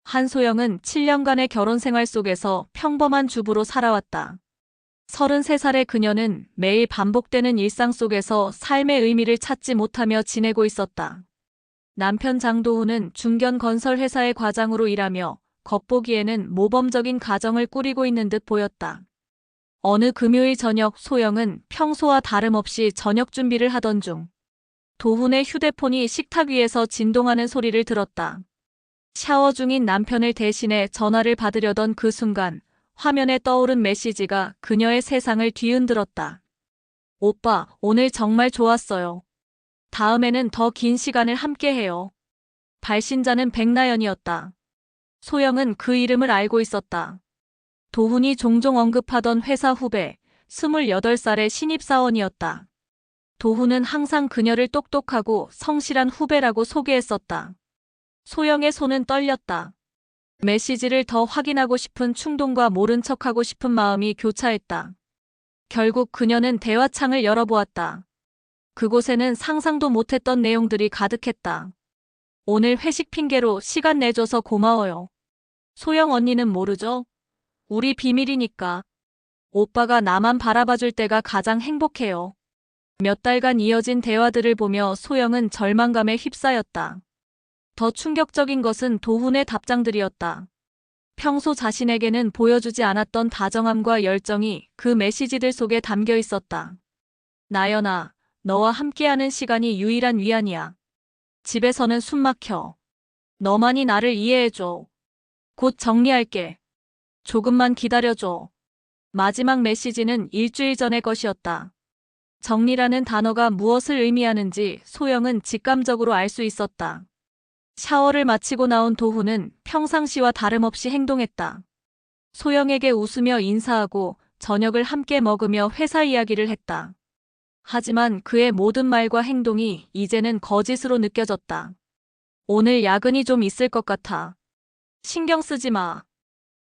한소영은 7년간의 결혼 생활 속에서 평범한 주부로 살아왔다. 33살의 그녀는 매일 반복되는 일상 속에서 삶의 의미를 찾지 못하며 지내고 있었다. 남편 장도훈은 중견 건설 회사의 과장으로 일하며 겉보기에는 모범적인 가정을 꾸리고 있는 듯 보였다. 어느 금요일 저녁 소영은 평소와 다름없이 저녁 준비를 하던 중 도훈의 휴대폰이 식탁 위에서 진동하는 소리를 들었다. 샤워 중인 남편을 대신해 전화를 받으려던 그 순간 화면에 떠오른 메시지가 그녀의 세상을 뒤흔들었다. 오빠, 오늘 정말 좋았어요. 다음에는 더 긴 시간을 함께해요. 발신자는 백나연이었다. 소영은 그 이름을 알고 있었다. 도훈이 종종 언급하던 회사 후배, 28살의 신입사원이었다. 도훈은 항상 그녀를 똑똑하고 성실한 후배라고 소개했었다. 소영의 손은 떨렸다. 메시지를 더 확인하고 싶은 충동과 모른 척하고 싶은 마음이 교차했다. 결국 그녀는 대화창을 열어보았다. 그곳에는 상상도 못했던 내용들이 가득했다. 오늘 회식 핑계로 시간 내줘서 고마워요. 소영 언니는 모르죠? 우리 비밀이니까. 오빠가 나만 바라봐줄 때가 가장 행복해요. 몇 달간 이어진 대화들을 보며 소영은 절망감에 휩싸였다. 더 충격적인 것은 도훈의 답장들이었다. 평소 자신에게는 보여주지 않았던 다정함과 열정이 그 메시지들 속에 담겨 있었다. 나연아, 너와 함께하는 시간이 유일한 위안이야. 집에서는 숨 막혀. 너만이 나를 이해해줘. 곧 정리할게. 조금만 기다려줘. 마지막 메시지는 일주일 전의 것이었다. 정리라는 단어가 무엇을 의미하는지 소영은 직감적으로 알 수 있었다. 샤워를 마치고 나온 도훈은 평상시와 다름없이 행동했다. 소영에게 웃으며 인사하고 저녁을 함께 먹으며 회사 이야기를 했다. 하지만 그의 모든 말과 행동이 이제는 거짓으로 느껴졌다. 오늘 야근이 좀 있을 것 같아. 신경 쓰지 마.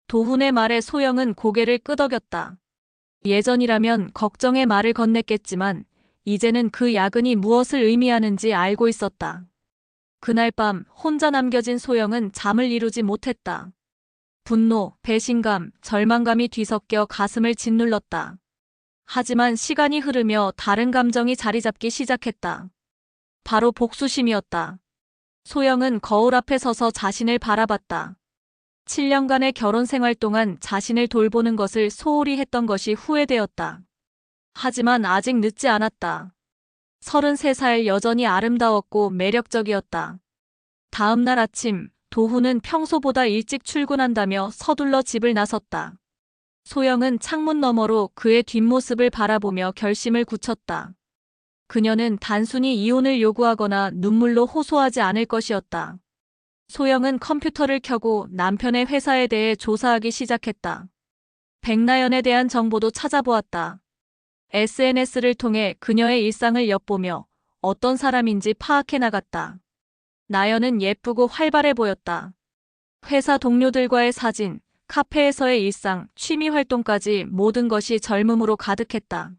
도훈의 말에 소영은 고개를 끄덕였다. 예전이라면 걱정의 말을 건넸겠지만 이제는 그 야근이 무엇을 의미하는지 알고 있었다. 그날 밤 혼자 남겨진 소영은 잠을 이루지 못했다. 분노, 배신감, 절망감이 뒤섞여 가슴을 짓눌렀다. 하지만 시간이 흐르며 다른 감정이 자리 잡기 시작했다. 바로 복수심이었다. 소영은 거울 앞에 서서 자신을 바라봤다. 7년간의 결혼 생활 동안 자신을 돌보는 것을 소홀히 했던 것이 후회되었다. 하지만 아직 늦지 않았다. 33살 여전히 아름다웠고 매력적이었다. 다음 날 아침, 도훈은 평소보다 일찍 출근한다며 서둘러 집을 나섰다. 소영은 창문 너머로 그의 뒷모습을 바라보며 결심을 굳혔다. 그녀는 단순히 이혼을 요구하거나 눈물로 호소하지 않을 것이었다. 소영은 컴퓨터를 켜고 남편의 회사에 대해 조사하기 시작했다. 백나연에 대한 정보도 찾아보았다. SNS를 통해 그녀의 일상을 엿보며 어떤 사람인지 파악해 나갔다. 나연은 예쁘고 활발해 보였다. 회사 동료들과의 사진, 카페에서의 일상, 취미 활동까지 모든 것이 젊음으로 가득했다.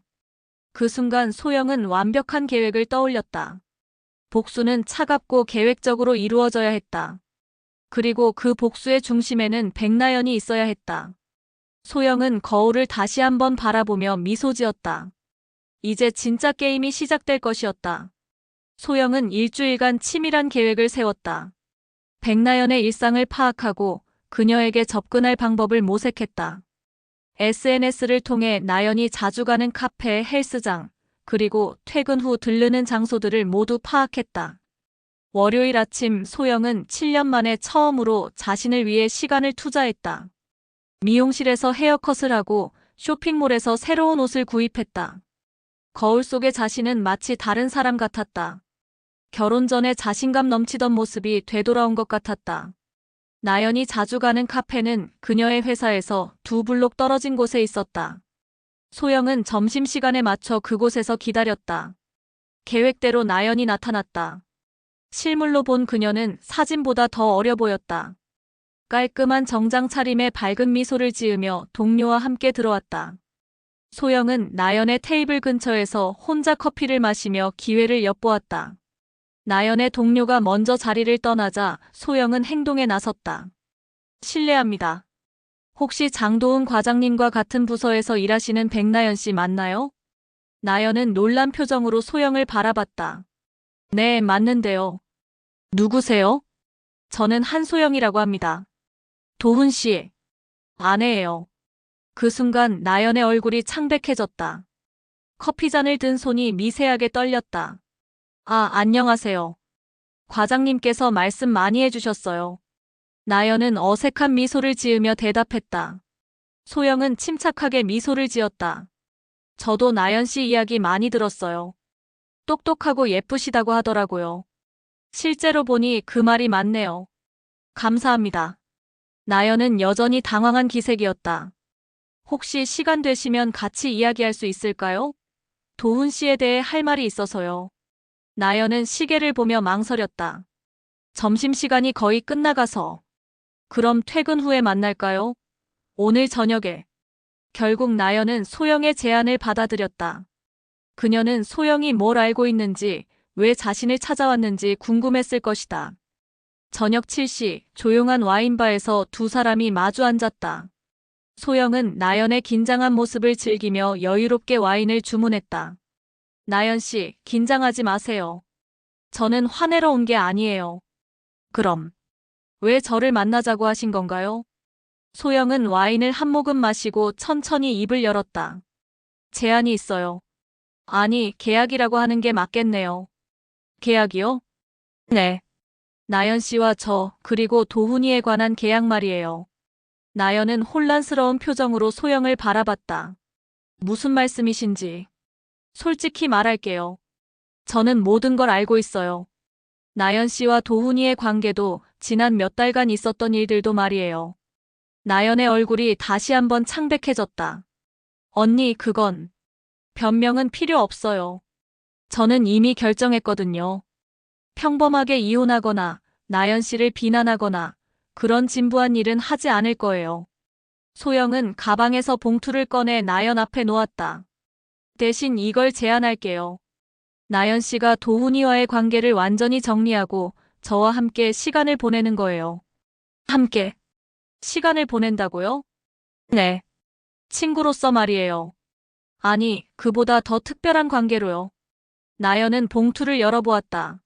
그 순간 소영은 완벽한 계획을 떠올렸다. 복수는 차갑고 계획적으로 이루어져야 했다. 그리고 그 복수의 중심에는 백나연이 있어야 했다. 소영은 거울을 다시 한번 바라보며 미소 지었다. 이제 진짜 게임이 시작될 것이었다. 소영은 일주일간 치밀한 계획을 세웠다. 백나연의 일상을 파악하고 그녀에게 접근할 방법을 모색했다. SNS를 통해 나연이 자주 가는 카페, 헬스장, 그리고 퇴근 후 들르는 장소들을 모두 파악했다. 월요일 아침 소영은 7년 만에 처음으로 자신을 위해 시간을 투자했다. 미용실에서 헤어컷을 하고 쇼핑몰에서 새로운 옷을 구입했다. 거울 속의 자신은 마치 다른 사람 같았다. 결혼 전에 자신감 넘치던 모습이 되돌아온 것 같았다. 나연이 자주 가는 카페는 그녀의 회사에서 2블록 떨어진 곳에 있었다. 소영은 점심시간에 맞춰 그곳에서 기다렸다. 계획대로 나연이 나타났다. 실물로 본 그녀는 사진보다 더 어려 보였다. 깔끔한 정장 차림에 밝은 미소를 지으며 동료와 함께 들어왔다. 소영은 나연의 테이블 근처에서 혼자 커피를 마시며 기회를 엿보았다. 나연의 동료가 먼저 자리를 떠나자 소영은 행동에 나섰다. 실례합니다. 혹시 장도훈 과장님과 같은 부서에서 일하시는 백나연 씨 맞나요? 나연은 놀란 표정으로 소영을 바라봤다. 네, 맞는데요. 누구세요? 저는 한소영이라고 합니다. 도훈 씨, 아내예요. 그 순간 나연의 얼굴이 창백해졌다. 커피잔을 든 손이 미세하게 떨렸다. 아, 안녕하세요. 과장님께서 말씀 많이 해주셨어요. 나연은 어색한 미소를 지으며 대답했다. 소영은 침착하게 미소를 지었다. 저도 나연 씨 이야기 많이 들었어요. 똑똑하고 예쁘시다고 하더라고요. 실제로 보니 그 말이 맞네요. 감사합니다. 나연은 여전히 당황한 기색이었다. 혹시 시간 되시면 같이 이야기할 수 있을까요? 도훈 씨에 대해 할 말이 있어서요. 나연은 시계를 보며 망설였다. 점심시간이 거의 끝나가서. 그럼 퇴근 후에 만날까요? 오늘 저녁에. 결국 나연은 소영의 제안을 받아들였다. 그녀는 소영이 뭘 알고 있는지, 왜 자신을 찾아왔는지 궁금했을 것이다. 저녁 7시 조용한 와인바에서 두 사람이 마주 앉았다. 소영은 나연의 긴장한 모습을 즐기며 여유롭게 와인을 주문했다. 나연 씨, 긴장하지 마세요. 저는 화내러 온 게 아니에요. 그럼 왜 저를 만나자고 하신 건가요? 소영은 와인을 한 모금 마시고 천천히 입을 열었다. 제안이 있어요. 아니, 계약이라고 하는 게 맞겠네요. 계약이요? 네. 나연 씨와 저, 그리고 도훈이에 관한 계약 말이에요. 나연은 혼란스러운 표정으로 소영을 바라봤다. 무슨 말씀이신지. 솔직히 말할게요. 저는 모든 걸 알고 있어요. 나연 씨와 도훈이의 관계도 지난 몇 달간 있었던 일들도 말이에요. 나연의 얼굴이 다시 한번 창백해졌다. 언니, 그건 변명은 필요 없어요. 저는 이미 결정했거든요. 평범하게 이혼하거나 나연 씨를 비난하거나 그런 진부한 일은 하지 않을 거예요. 소영은 가방에서 봉투를 꺼내 나연 앞에 놓았다. 대신 이걸 제안할게요. 나연 씨가 도훈이와의 관계를 완전히 정리하고 저와 함께 시간을 보내는 거예요. 함께 시간을 보낸다고요? 네. 친구로서 말이에요. 아니, 그보다 더 특별한 관계로요. 나연은 봉투를 열어보았다.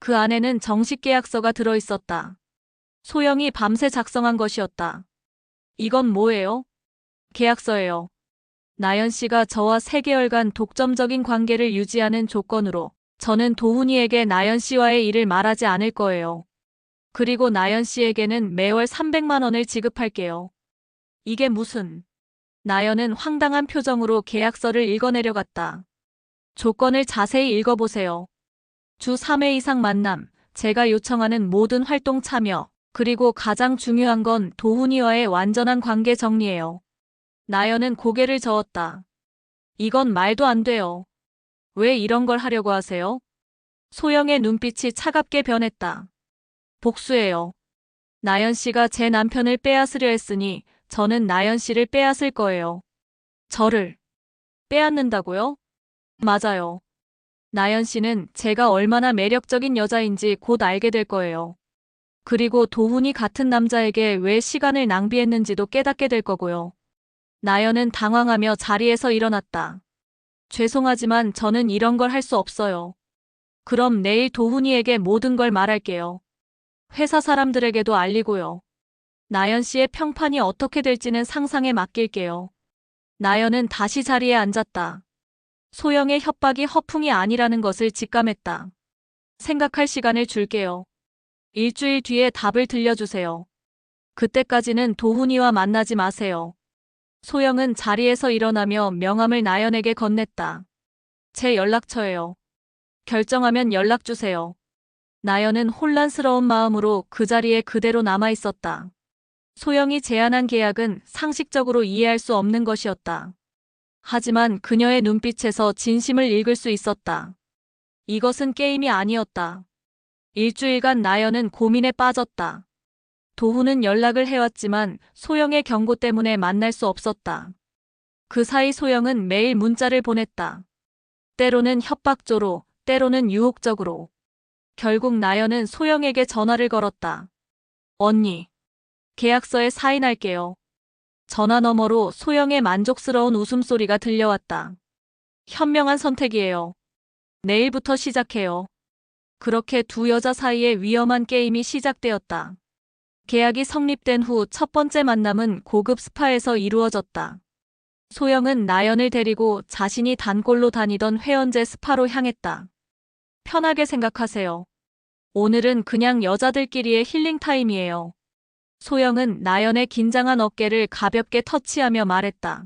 그 안에는 정식 계약서가 들어있었다. 소영이 밤새 작성한 것이었다. 이건 뭐예요? 계약서예요. 나연 씨가 저와 3개월간 독점적인 관계를 유지하는 조건으로 저는 도훈이에게 나연 씨와의 일을 말하지 않을 거예요. 그리고 나연 씨에게는 매월 300만 원을 지급할게요. 이게 무슨... 나연은 황당한 표정으로 계약서를 읽어내려갔다. 조건을 자세히 읽어보세요. 주 3회 이상 만남, 제가 요청하는 모든 활동 참여, 그리고 가장 중요한 건 도훈이와의 완전한 관계 정리예요. 나연은 고개를 저었다. 이건 말도 안 돼요. 왜 이런 걸 하려고 하세요? 소영의 눈빛이 차갑게 변했다. 복수예요. 나연 씨가 제 남편을 빼앗으려 했으니 저는 나연 씨를 빼앗을 거예요. 저를 빼앗는다고요? 맞아요. 나연 씨는 제가 얼마나 매력적인 여자인지 곧 알게 될 거예요. 그리고 도훈이 같은 남자에게 왜 시간을 낭비했는지도 깨닫게 될 거고요. 나연은 당황하며 자리에서 일어났다. 죄송하지만 저는 이런 걸 할 수 없어요. 그럼 내일 도훈이에게 모든 걸 말할게요. 회사 사람들에게도 알리고요. 나연 씨의 평판이 어떻게 될지는 상상에 맡길게요. 나연은 다시 자리에 앉았다. 소영의 협박이 허풍이 아니라는 것을 직감했다. 생각할 시간을 줄게요. 일주일 뒤에 답을 들려주세요. 그때까지는 도훈이와 만나지 마세요. 소영은 자리에서 일어나며 명함을 나연에게 건넸다. 제 연락처예요. 결정하면 연락 주세요. 나연은 혼란스러운 마음으로 그 자리에 그대로 남아 있었다. 소영이 제안한 계약은 상식적으로 이해할 수 없는 것이었다. 하지만 그녀의 눈빛에서 진심을 읽을 수 있었다. 이것은 게임이 아니었다. 일주일간 나연은 고민에 빠졌다. 도훈은 연락을 해왔지만 소영의 경고 때문에 만날 수 없었다. 그 사이 소영은 매일 문자를 보냈다. 때로는 협박조로, 때로는 유혹적으로. 결국 나연은 소영에게 전화를 걸었다. 언니, 계약서에 사인할게요. 전화 너머로 소영의 만족스러운 웃음소리가 들려왔다. 현명한 선택이에요. 내일부터 시작해요. 그렇게 두 여자 사이에 위험한 게임이 시작되었다. 계약이 성립된 후 첫 번째 만남은 고급 스파에서 이루어졌다. 소영은 나연을 데리고 자신이 단골로 다니던 회원제 스파로 향했다. 편하게 생각하세요. 오늘은 그냥 여자들끼리의 힐링 타임이에요. 소영은 나연의 긴장한 어깨를 가볍게 터치하며 말했다.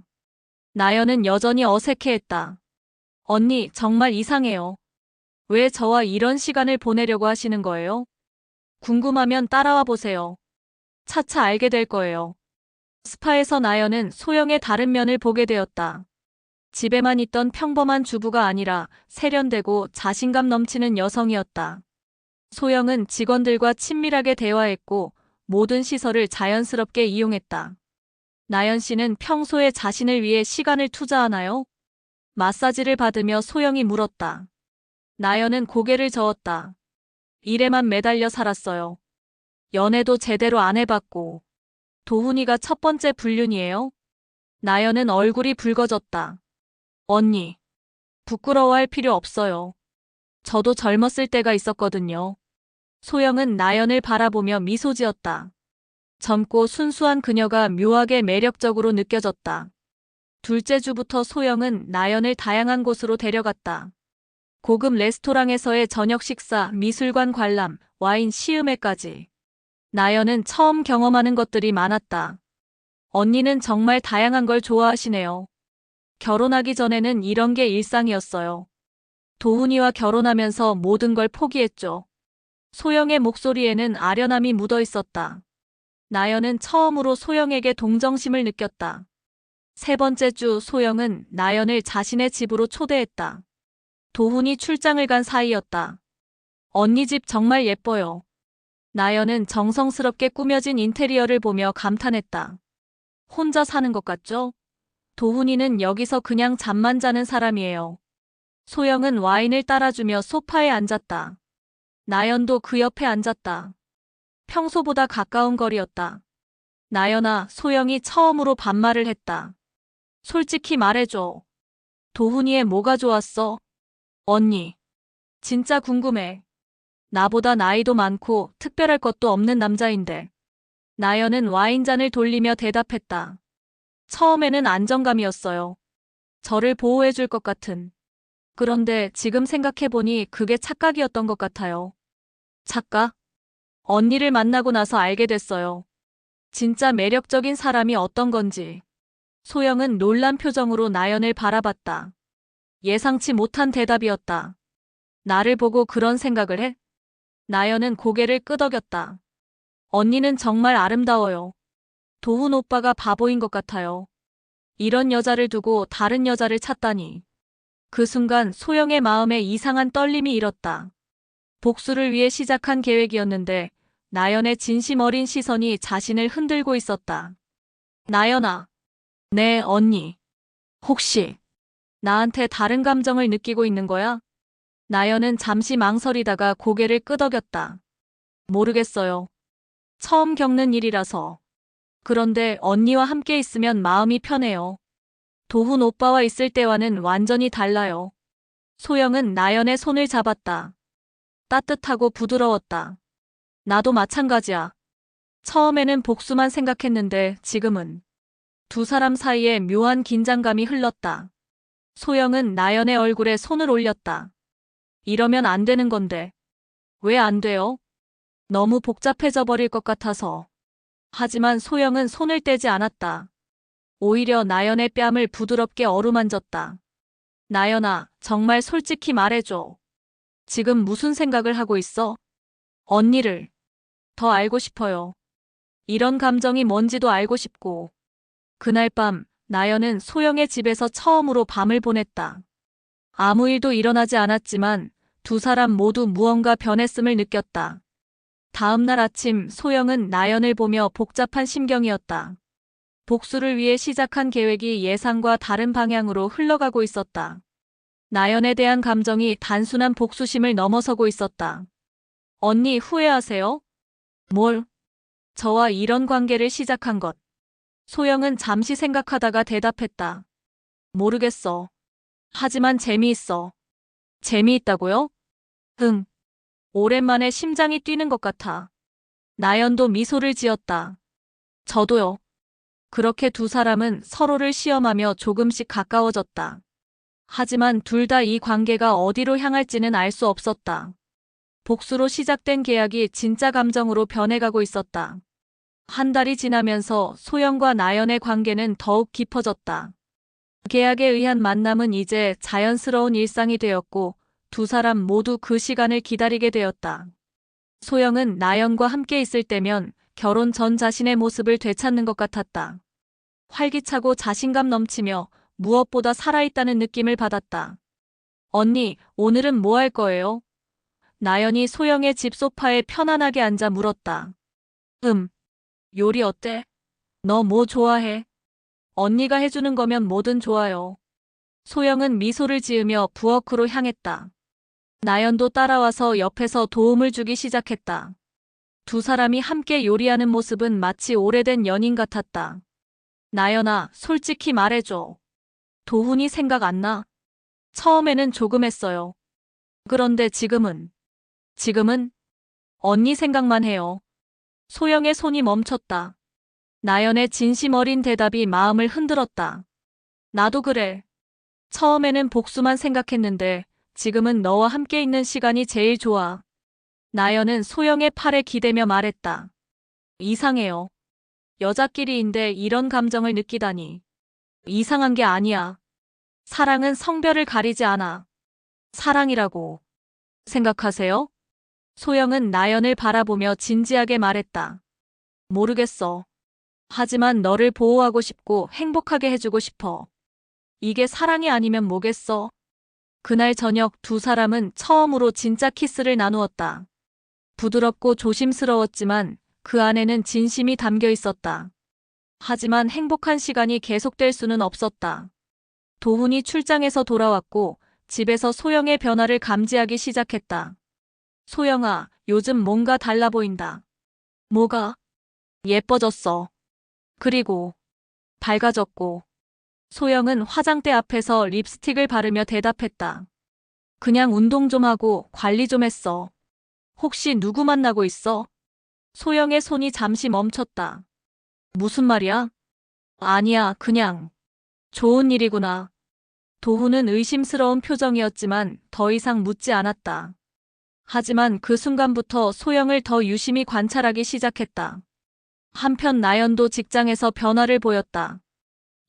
나연은 여전히 어색해했다. 언니, 정말 이상해요. 왜 저와 이런 시간을 보내려고 하시는 거예요? 궁금하면 따라와 보세요. 차차 알게 될 거예요. 스파에서 나연은 소영의 다른 면을 보게 되었다. 집에만 있던 평범한 주부가 아니라 세련되고 자신감 넘치는 여성이었다. 소영은 직원들과 친밀하게 대화했고 모든 시설을 자연스럽게 이용했다. 나연 씨는 평소에 자신을 위해 시간을 투자하나요? 마사지를 받으며 소영이 물었다. 나연은 고개를 저었다. 일에만 매달려 살았어요. 연애도 제대로 안 해봤고. 도훈이가 첫 번째 불륜이에요? 나연은 얼굴이 붉어졌다. 언니, 부끄러워할 필요 없어요. 저도 젊었을 때가 있었거든요. 소영은 나연을 바라보며 미소 지었다. 젊고 순수한 그녀가 묘하게 매력적으로 느껴졌다. 둘째 주부터 소영은 나연을 다양한 곳으로 데려갔다. 고급 레스토랑에서의 저녁 식사, 미술관 관람, 와인 시음회까지. 나연은 처음 경험하는 것들이 많았다. 언니는 정말 다양한 걸 좋아하시네요. 결혼하기 전에는 이런 게 일상이었어요. 도훈이와 결혼하면서 모든 걸 포기했죠. 소영의 목소리에는 아련함이 묻어 있었다. 나연은 처음으로 소영에게 동정심을 느꼈다. 세 번째 주 소영은 나연을 자신의 집으로 초대했다. 도훈이 출장을 간 사이였다. 언니 집 정말 예뻐요. 나연은 정성스럽게 꾸며진 인테리어를 보며 감탄했다. 혼자 사는 것 같죠? 도훈이는 여기서 그냥 잠만 자는 사람이에요. 소영은 와인을 따라주며 소파에 앉았다. 나연도 그 옆에 앉았다. 평소보다 가까운 거리였다. 나연아, 소영이 처음으로 반말을 했다. 솔직히 말해줘. 도훈이의 뭐가 좋았어? 언니, 진짜 궁금해. 나보다 나이도 많고 특별할 것도 없는 남자인데. 나연은 와인잔을 돌리며 대답했다. 처음에는 안정감이었어요. 저를 보호해줄 것 같은. 그런데 지금 생각해보니 그게 착각이었던 것 같아요. 착각? 언니를 만나고 나서 알게 됐어요. 진짜 매력적인 사람이 어떤 건지. 소영은 놀란 표정으로 나연을 바라봤다. 예상치 못한 대답이었다. 나를 보고 그런 생각을 해? 나연은 고개를 끄덕였다. 언니는 정말 아름다워요. 도훈 오빠가 바보인 것 같아요. 이런 여자를 두고 다른 여자를 찾다니. 그 순간 소영의 마음에 이상한 떨림이 일었다. 복수를 위해 시작한 계획이었는데 나연의 진심 어린 시선이 자신을 흔들고 있었다. 나연아. 네, 언니. 혹시 나한테 다른 감정을 느끼고 있는 거야? 나연은 잠시 망설이다가 고개를 끄덕였다. 모르겠어요. 처음 겪는 일이라서. 그런데 언니와 함께 있으면 마음이 편해요. 도훈 오빠와 있을 때와는 완전히 달라요. 소영은 나연의 손을 잡았다. 따뜻하고 부드러웠다. 나도 마찬가지야. 처음에는 복수만 생각했는데 지금은 두 사람 사이에 묘한 긴장감이 흘렀다. 소영은 나연의 얼굴에 손을 올렸다. 이러면 안 되는 건데. 왜 안 돼요? 너무 복잡해져 버릴 것 같아서. 하지만 소영은 손을 떼지 않았다. 오히려 나연의 뺨을 부드럽게 어루만졌다. 나연아, 정말 솔직히 말해줘. 지금 무슨 생각을 하고 있어? 언니를 더 알고 싶어요. 이런 감정이 뭔지도 알고 싶고. 그날 밤, 나연은 소영의 집에서 처음으로 밤을 보냈다. 아무 일도 일어나지 않았지만 두 사람 모두 무언가 변했음을 느꼈다. 다음 날 아침 소영은 나연을 보며 복잡한 심경이었다. 복수를 위해 시작한 계획이 예상과 다른 방향으로 흘러가고 있었다. 나연에 대한 감정이 단순한 복수심을 넘어서고 있었다. 언니 후회하세요? 뭘? 저와 이런 관계를 시작한 것. 소영은 잠시 생각하다가 대답했다. 모르겠어. 하지만 재미있어. 재미있다고요? 응. 오랜만에 심장이 뛰는 것 같아. 나연도 미소를 지었다. 저도요. 그렇게 두 사람은 서로를 시험하며 조금씩 가까워졌다. 하지만 둘 다 이 관계가 어디로 향할지는 알 수 없었다. 복수로 시작된 계약이 진짜 감정으로 변해가고 있었다. 한 달이 지나면서 소영과 나연의 관계는 더욱 깊어졌다. 계약에 의한 만남은 이제 자연스러운 일상이 되었고 두 사람 모두 그 시간을 기다리게 되었다. 소영은 나연과 함께 있을 때면 결혼 전 자신의 모습을 되찾는 것 같았다. 활기차고 자신감 넘치며 무엇보다 살아있다는 느낌을 받았다. 언니, 오늘은 뭐 할 거예요? 나연이 소영의 집 소파에 편안하게 앉아 물었다. 요리 어때? 너 뭐 좋아해? 언니가 해주는 거면 뭐든 좋아요. 소영은 미소를 지으며 부엌으로 향했다. 나연도 따라와서 옆에서 도움을 주기 시작했다. 두 사람이 함께 요리하는 모습은 마치 오래된 연인 같았다. 나연아, 솔직히 말해줘. 도훈이 생각 안 나? 처음에는 조금 했어요. 그런데 지금은 언니 생각만 해요. 소영의 손이 멈췄다. 나연의 진심 어린 대답이 마음을 흔들었다. 나도 그래. 처음에는 복수만 생각했는데 지금은 너와 함께 있는 시간이 제일 좋아. 나연은 소영의 팔에 기대며 말했다. 이상해요. 여자끼리인데 이런 감정을 느끼다니. 이상한 게 아니야. 사랑은 성별을 가리지 않아. 사랑이라고 생각하세요? 소영은 나연을 바라보며 진지하게 말했다. 모르겠어. 하지만 너를 보호하고 싶고 행복하게 해주고 싶어. 이게 사랑이 아니면 뭐겠어? 그날 저녁 두 사람은 처음으로 진짜 키스를 나누었다. 부드럽고 조심스러웠지만 그 안에는 진심이 담겨 있었다. 하지만 행복한 시간이 계속될 수는 없었다. 도훈이 출장에서 돌아왔고 집에서 소영의 변화를 감지하기 시작했다. 소영아, 요즘 뭔가 달라 보인다. 뭐가? 예뻐졌어. 그리고 밝아졌고. 소영은 화장대 앞에서 립스틱을 바르며 대답했다. 그냥 운동 좀 하고 관리 좀 했어. 혹시 누구 만나고 있어? 소영의 손이 잠시 멈췄다. 무슨 말이야? 아니야, 그냥. 좋은 일이구나. 도훈은 의심스러운 표정이었지만 더 이상 묻지 않았다. 하지만 그 순간부터 소영을 더 유심히 관찰하기 시작했다. 한편 나연도 직장에서 변화를 보였다.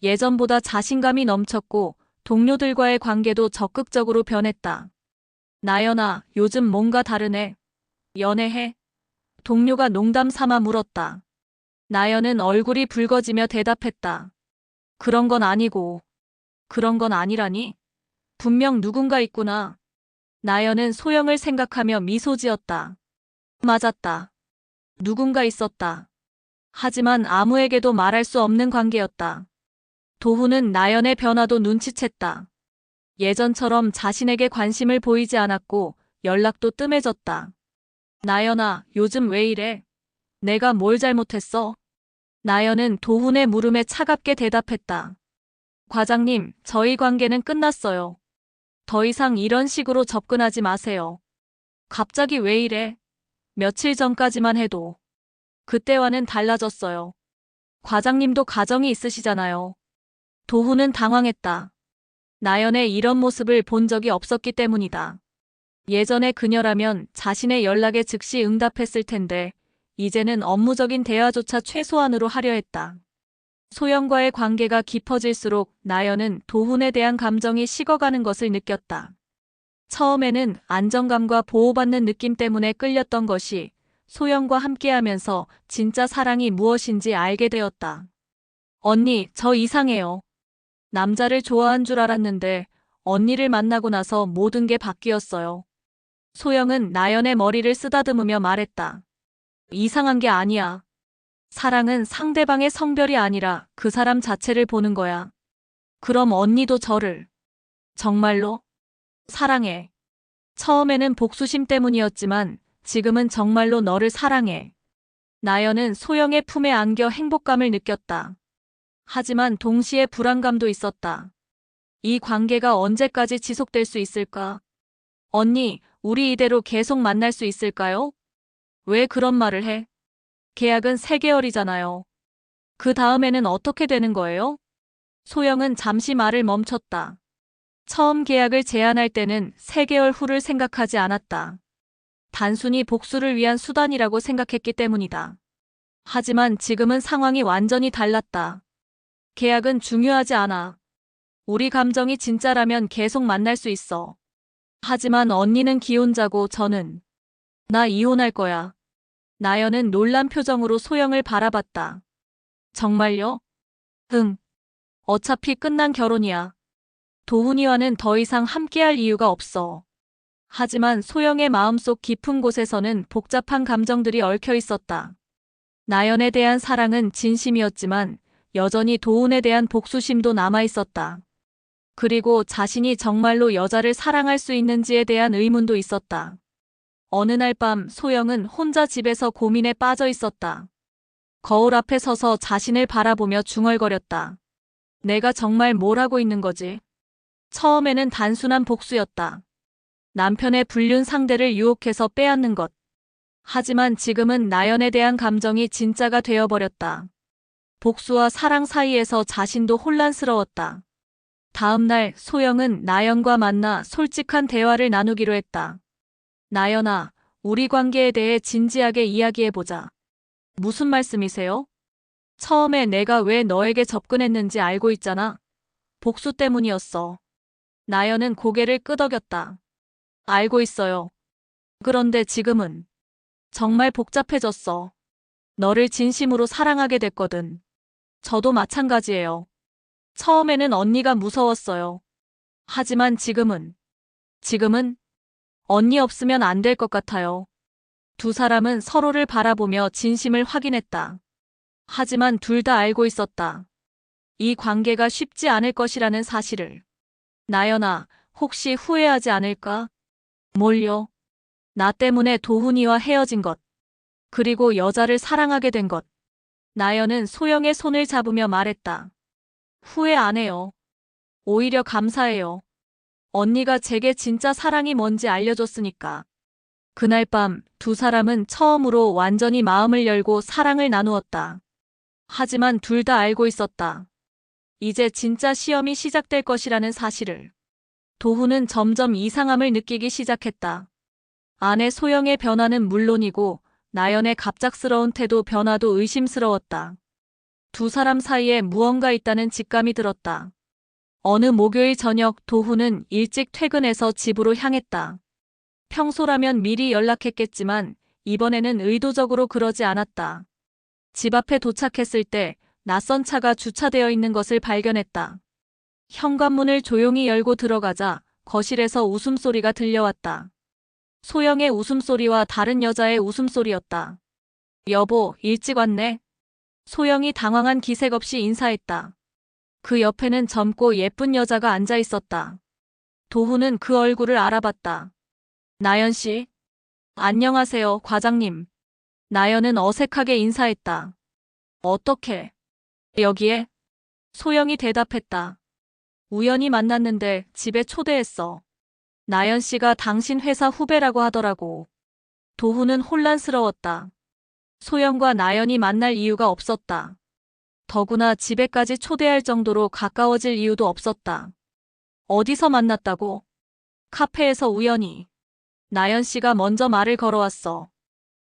예전보다 자신감이 넘쳤고 동료들과의 관계도 적극적으로 변했다. 나연아, 요즘 뭔가 다르네. 연애해? 동료가 농담 삼아 물었다. 나연은 얼굴이 붉어지며 대답했다. 그런 건 아니고. 그런 건 아니라니? 분명 누군가 있구나. 나연은 소영을 생각하며 미소 지었다. 맞았다. 누군가 있었다. 하지만 아무에게도 말할 수 없는 관계였다. 도훈은 나연의 변화도 눈치챘다. 예전처럼 자신에게 관심을 보이지 않았고 연락도 뜸해졌다. 나연아, 요즘 왜 이래? 내가 뭘 잘못했어? 나연은 도훈의 물음에 차갑게 대답했다. 과장님, 저희 관계는 끝났어요. 더 이상 이런 식으로 접근하지 마세요. 갑자기 왜 이래? 며칠 전까지만 해도. 그때와는 달라졌어요. 과장님도 가정이 있으시잖아요. 도훈은 당황했다. 나연의 이런 모습을 본 적이 없었기 때문이다. 예전에 그녀라면 자신의 연락에 즉시 응답했을 텐데 이제는 업무적인 대화조차 최소한으로 하려 했다. 소영과의 관계가 깊어질수록 나연은 도훈에 대한 감정이 식어가는 것을 느꼈다. 처음에는 안정감과 보호받는 느낌 때문에 끌렸던 것이 소영과 함께하면서 진짜 사랑이 무엇인지 알게 되었다. 언니, 저 이상해요. 남자를 좋아한 줄 알았는데 언니를 만나고 나서 모든 게 바뀌었어요. 소영은 나연의 머리를 쓰다듬으며 말했다. 이상한 게 아니야. 사랑은 상대방의 성별이 아니라 그 사람 자체를 보는 거야. 그럼 언니도 저를 정말로 사랑해. 처음에는 복수심 때문이었지만 지금은 정말로 너를 사랑해. 나연은 소영의 품에 안겨 행복감을 느꼈다. 하지만 동시에 불안감도 있었다. 이 관계가 언제까지 지속될 수 있을까? 언니, 우리 이대로 계속 만날 수 있을까요? 왜 그런 말을 해? 계약은 3개월이잖아요. 그 다음에는 어떻게 되는 거예요? 소영은 잠시 말을 멈췄다. 처음 계약을 제안할 때는 3개월 후를 생각하지 않았다. 단순히 복수를 위한 수단이라고 생각했기 때문이다. 하지만 지금은 상황이 완전히 달랐다. 계약은 중요하지 않아. 우리 감정이 진짜라면 계속 만날 수 있어. 하지만 언니는 기혼자고 저는 나 이혼할 거야. 나연은 놀란 표정으로 소영을 바라봤다. 정말요? 응. 어차피 끝난 결혼이야. 도훈이와는 더 이상 함께할 이유가 없어. 하지만 소영의 마음속 깊은 곳에서는 복잡한 감정들이 얽혀 있었다. 나연에 대한 사랑은 진심이었지만 여전히 도훈에 대한 복수심도 남아 있었다. 그리고 자신이 정말로 여자를 사랑할 수 있는지에 대한 의문도 있었다. 어느 날 밤 소영은 혼자 집에서 고민에 빠져 있었다. 거울 앞에 서서 자신을 바라보며 중얼거렸다. 내가 정말 뭘 하고 있는 거지? 처음에는 단순한 복수였다. 남편의 불륜 상대를 유혹해서 빼앗는 것. 하지만 지금은 나연에 대한 감정이 진짜가 되어버렸다. 복수와 사랑 사이에서 자신도 혼란스러웠다. 다음 날 소영은 나연과 만나 솔직한 대화를 나누기로 했다. 나연아, 우리 관계에 대해 진지하게 이야기해보자. 무슨 말씀이세요? 처음에 내가 왜 너에게 접근했는지 알고 있잖아. 복수 때문이었어. 나연은 고개를 끄덕였다. 알고 있어요. 그런데 지금은 정말 복잡해졌어. 너를 진심으로 사랑하게 됐거든. 저도 마찬가지예요. 처음에는 언니가 무서웠어요. 하지만 지금은 언니 없으면 안 될 것 같아요. 두 사람은 서로를 바라보며 진심을 확인했다. 하지만 둘 다 알고 있었다. 이 관계가 쉽지 않을 것이라는 사실을. 나연아, 혹시 후회하지 않을까? 뭘요? 나 때문에 도훈이와 헤어진 것. 그리고 여자를 사랑하게 된 것. 나연은 소영의 손을 잡으며 말했다. 후회 안 해요. 오히려 감사해요. 언니가 제게 진짜 사랑이 뭔지 알려줬으니까. 그날 밤 두 사람은 처음으로 완전히 마음을 열고 사랑을 나누었다. 하지만 둘 다 알고 있었다. 이제 진짜 시험이 시작될 것이라는 사실을. 도훈은 점점 이상함을 느끼기 시작했다. 아내 소영의 변화는 물론이고 나연의 갑작스러운 태도 변화도 의심스러웠다. 두 사람 사이에 무언가 있다는 직감이 들었다. 어느 목요일 저녁 도훈은 일찍 퇴근해서 집으로 향했다. 평소라면 미리 연락했겠지만 이번에는 의도적으로 그러지 않았다. 집 앞에 도착했을 때 낯선 차가 주차되어 있는 것을 발견했다. 현관문을 조용히 열고 들어가자 거실에서 웃음소리가 들려왔다. 소영의 웃음소리와 다른 여자의 웃음소리였다. 여보, 일찍 왔네. 소영이 당황한 기색 없이 인사했다. 그 옆에는 젊고 예쁜 여자가 앉아 있었다. 도훈은 그 얼굴을 알아봤다. 나연 씨. 안녕하세요, 과장님. 나연은 어색하게 인사했다. 어떻게? 여기에? 소영이 대답했다. 우연히 만났는데 집에 초대했어. 나연 씨가 당신 회사 후배라고 하더라고. 도훈은 혼란스러웠다. 소영과 나연이 만날 이유가 없었다. 더구나 집에까지 초대할 정도로 가까워질 이유도 없었다. 어디서 만났다고? 카페에서 우연히. 나연 씨가 먼저 말을 걸어왔어.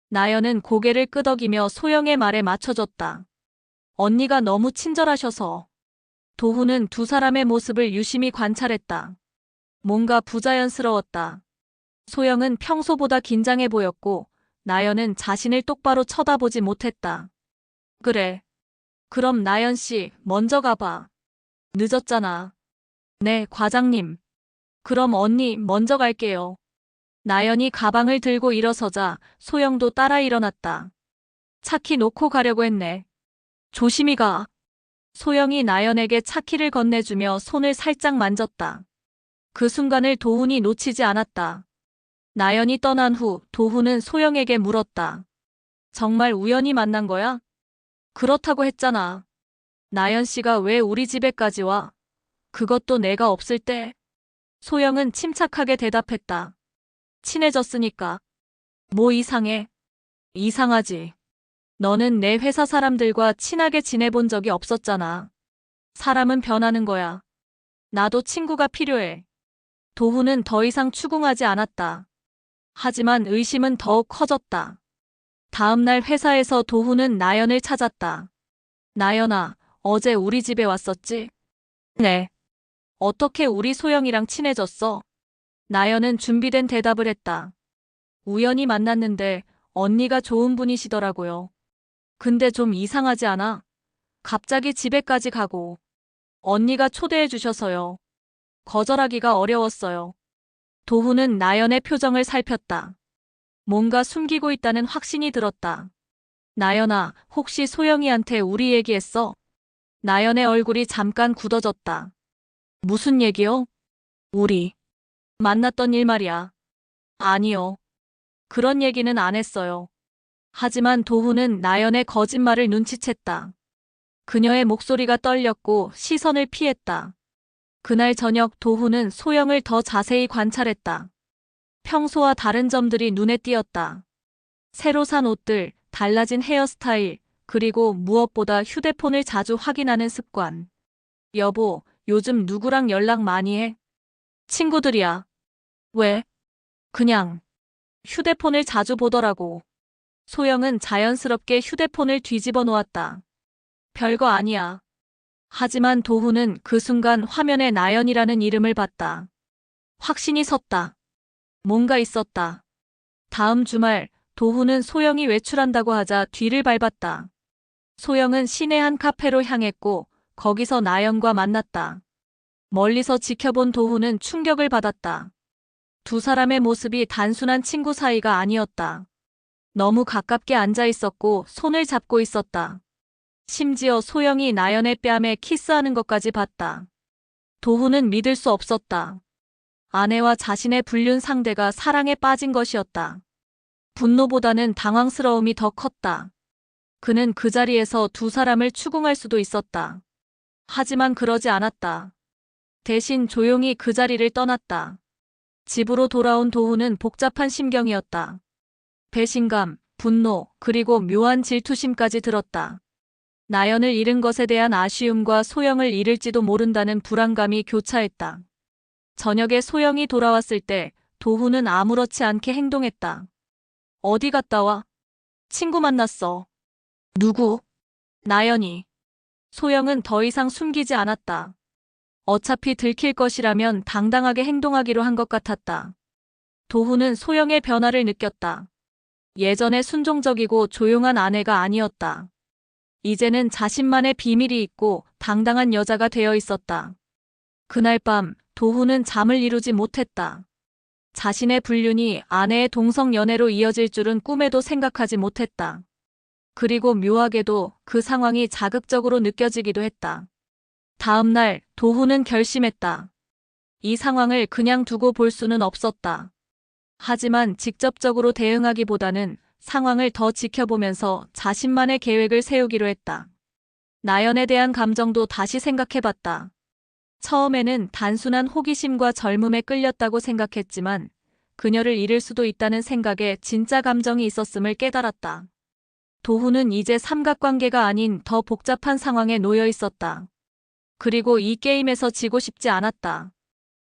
나연은 고개를 끄덕이며 소영의 말에 맞춰줬다. 언니가 너무 친절하셔서. 도훈은 두 사람의 모습을 유심히 관찰했다. 뭔가 부자연스러웠다. 소영은 평소보다 긴장해 보였고 나연은 자신을 똑바로 쳐다보지 못했다. 그래. 그럼 나연 씨, 먼저 가봐. 늦었잖아. 네, 과장님. 그럼 언니, 먼저 갈게요. 나연이 가방을 들고 일어서자 소영도 따라 일어났다. 차키 놓고 가려고 했네. 조심히 가. 소영이 나연에게 차키를 건네주며 손을 살짝 만졌다. 그 순간을 도훈이 놓치지 않았다. 나연이 떠난 후 도훈은 소영에게 물었다. 정말 우연히 만난 거야? 그렇다고 했잖아. 나연 씨가 왜 우리 집에까지 와? 그것도 내가 없을 때. 소영은 침착하게 대답했다. 친해졌으니까. 뭐 이상해? 이상하지. 너는 내 회사 사람들과 친하게 지내본 적이 없었잖아. 사람은 변하는 거야. 나도 친구가 필요해. 도훈은 더 이상 추궁하지 않았다. 하지만 의심은 더욱 커졌다. 다음 날 회사에서 도훈은 나연을 찾았다. 나연아, 어제 우리 집에 왔었지? 네. 어떻게 우리 소영이랑 친해졌어? 나연은 준비된 대답을 했다. 우연히 만났는데 언니가 좋은 분이시더라고요. 근데 좀 이상하지 않아? 갑자기 집에까지 가고 언니가 초대해 주셔서요. 거절하기가 어려웠어요. 도훈은 나연의 표정을 살폈다. 뭔가 숨기고 있다는 확신이 들었다. 나연아, 혹시 소영이한테 우리 얘기했어? 나연의 얼굴이 잠깐 굳어졌다. 무슨 얘기요? 우리 만났던 일 말이야. 아니요. 그런 얘기는 안 했어요. 하지만 도훈은 나연의 거짓말을 눈치챘다. 그녀의 목소리가 떨렸고 시선을 피했다. 그날 저녁 도훈은 소영을 더 자세히 관찰했다. 평소와 다른 점들이 눈에 띄었다. 새로 산 옷들, 달라진 헤어스타일, 그리고 무엇보다 휴대폰을 자주 확인하는 습관. 여보, 요즘 누구랑 연락 많이 해? 친구들이야. 왜? 그냥 휴대폰을 자주 보더라고. 소영은 자연스럽게 휴대폰을 뒤집어 놓았다. 별거 아니야. 하지만 도훈은 그 순간 화면에 나연이라는 이름을 봤다. 확신이 섰다. 뭔가 있었다. 다음 주말 도훈은 소영이 외출한다고 하자 뒤를 밟았다. 소영은 시내 한 카페로 향했고 거기서 나연과 만났다. 멀리서 지켜본 도훈은 충격을 받았다. 두 사람의 모습이 단순한 친구 사이가 아니었다. 너무 가깝게 앉아 있었고 손을 잡고 있었다. 심지어 소영이 나연의 뺨에 키스하는 것까지 봤다. 도훈은 믿을 수 없었다. 아내와 자신의 불륜 상대가 사랑에 빠진 것이었다. 분노보다는 당황스러움이 더 컸다. 그는 그 자리에서 두 사람을 추궁할 수도 있었다. 하지만 그러지 않았다. 대신 조용히 그 자리를 떠났다. 집으로 돌아온 도훈은 복잡한 심경이었다. 배신감, 분노, 그리고 묘한 질투심까지 들었다. 나연을 잃은 것에 대한 아쉬움과 소영을 잃을지도 모른다는 불안감이 교차했다. 저녁에 소영이 돌아왔을 때 도훈은 아무렇지 않게 행동했다. 어디 갔다 와? 친구 만났어. 누구? 나연이. 소영은 더 이상 숨기지 않았다. 어차피 들킬 것이라면 당당하게 행동하기로 한 것 같았다. 도훈은 소영의 변화를 느꼈다. 예전에 순종적이고 조용한 아내가 아니었다. 이제는 자신만의 비밀이 있고 당당한 여자가 되어 있었다. 그날 밤 도훈은 잠을 이루지 못했다. 자신의 불륜이 아내의 동성 연애로 이어질 줄은 꿈에도 생각하지 못했다. 그리고 묘하게도 그 상황이 자극적으로 느껴지기도 했다. 다음 날 도훈은 결심했다. 이 상황을 그냥 두고 볼 수는 없었다. 하지만 직접적으로 대응하기보다는 상황을 더 지켜보면서 자신만의 계획을 세우기로 했다. 나연에 대한 감정도 다시 생각해봤다. 처음에는 단순한 호기심과 젊음에 끌렸다고 생각했지만 그녀를 잃을 수도 있다는 생각에 진짜 감정이 있었음을 깨달았다. 도훈은 이제 삼각관계가 아닌 더 복잡한 상황에 놓여 있었다. 그리고 이 게임에서 지고 싶지 않았다.